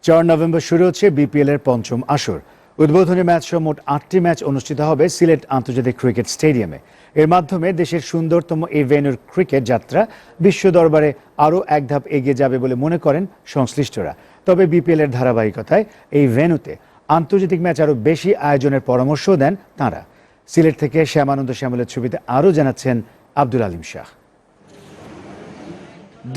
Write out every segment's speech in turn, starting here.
4 November শুরু হচ্ছে BPL এর পঞ্চম আসর। উদ্বোধনী ম্যাচ সহ মোট 8টি ম্যাচ অনুষ্ঠিত হবে সিলেট আন্তর্জাতিক ক্রিকেট স্টেডিয়ামে। এর মাধ্যমে দেশের সুন্দরতম এই ভেন্যুর ক্রিকেট যাত্রা বিশ্ব দরবারে আরও এক ধাপ এগিয়ে যাবে বলে মনে করেন সংশ্লিষ্টরা। তবে বিপিএল এর ধারাবাহিকতায় এই ভেন্যুতে আন্তর্জাতিক ম্যাচ আরও বেশি আয়োজনের পরামর্শ দেন তাঁরা। সিলেট থেকে শ্যামানন্দ শ্যামলের ছবিতে আরও জানাচ্ছেন আব্দুল আলিম শাহ।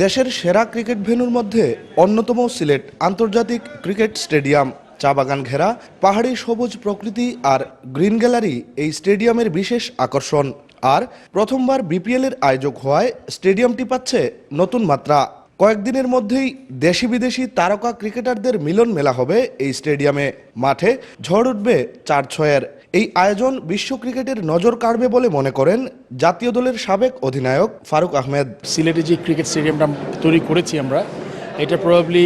দেশের সেরা ক্রিকেট ভেন্যুর মধ্যে অন্যতম সিলেট আন্তর্জাতিক ক্রিকেট স্টেডিয়াম। চা বাগান ঘেরা, পাহাড়ি সবুজ প্রকৃতি আর গ্রিন গ্যালারি এই স্টেডিয়ামের বিশেষ আকর্ষণ। আর প্রথমবার বিপিএল এর আয়োজক হওয়ায় স্টেডিয়ামটি পাচ্ছে নতুন মাত্রা। কয়েকদিনের মধ্যেই দেশি বিদেশি তারকা ক্রিকেটারদের মিলন মেলা হবে এই স্টেডিয়ামে। মাঠে ঝড় উঠবে 4-6-এর। এই আয়োজন বিশ্ব ক্রিকেটের নজর কাড়বে বলে মনে করেন জাতীয় দলের সাবেক অধিনায়ক ফারুক আহমেদ। সিলেটে যে ক্রিকেট স্টেডিয়ামটা তৈরি করেছি আমরা, এটা প্রবাবলি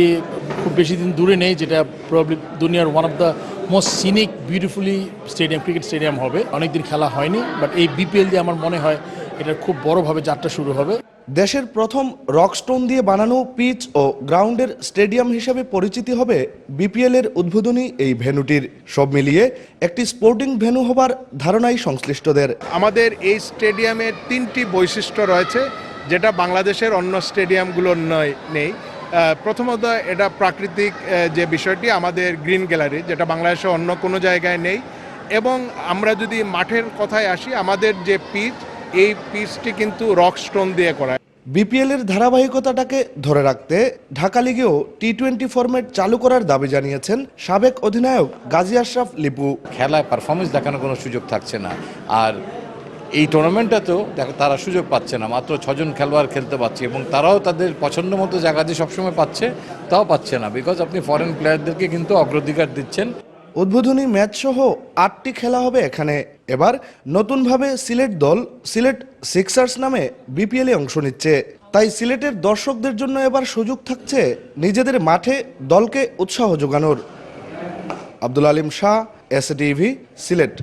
খুব বেশি দিন দূরে নেই, যেটা প্রবাবলি দুনিয়ার one of the most scenic beautifully stadium, cricket stadium হবে। অনেকদিন খেলা হয়নি, বাট এই বিপিএল দিয়ে আমার মনে হয় এটা খুব বড়ভাবে যাত্রা শুরু হবে। দেশের প্রথম রকস্টোন দিয়ে বানানো পিচ ও গ্রাউন্ডের স্টেডিয়াম হিসেবে পরিচিতি হবে বিপিএল এর উদ্বোধনী এই ভেন্যুটির। সব মিলিয়ে একটি স্পোর্টিং ভেন্যু হবার ধারণাই সংশ্লিষ্টদের। আমাদের এই স্টেডিয়ামের 3টি বৈশিষ্ট্য রয়েছে, যেটা বাংলাদেশের অন্য স্টেডিয়ামগুলোর নেই। প্রথমত, এটা প্রাকৃতিক যে বিষয়টি, আমাদের গ্রিন গ্যালারি, যেটা বাংলাদেশে অন্য কোনো জায়গায় নেই। এবং আমরা যদি মাঠের কথায় আসি, আমাদের যে পিচ, এই পিচটি কিন্তু রক স্টোন দিয়ে করা। বিপিএল এর ধারাবাহিকতাটাকে ধরে রাখতে ঢাকা লিগেও টি-20 ফরম্যাট চালু করার দাবি জানিয়েছেন সাবেক অধিনায়ক গাজী আশরাফ লিপু। খেলায় পারফরমেন্স দেখানোর কোনো সুযোগ থাকছে না, আর এই টুর্নামেন্টটাতেও তারা সুযোগ পাচ্ছে না। মাত্র 6 জন খেলোয়াড় খেলতে পারছে, এবং তারাও তাদের পছন্দ মতো জায়গা দিয়ে সবসময় পাচ্ছে, তাও পাচ্ছে না, বিকজ আপনি ফরেন প্লেয়ারদেরকে কিন্তু অগ্রাধিকার দিচ্ছেন। উদ্বোধনী ম্যাচ সহ 8টি খেলা হবে এখানে। এবার নতুনভাবে সিলেট দল সিলেট সিক্সার্স নামে বিপিএলে অংশ নিচ্ছে। তাই সিলেটের দর্শকদের জন্য এবার সুযোগ থাকছে নিজেদের মাঠে দলকে উৎসাহ যোগানোর। Abdul Alim Shah, SA TV, Sylhet.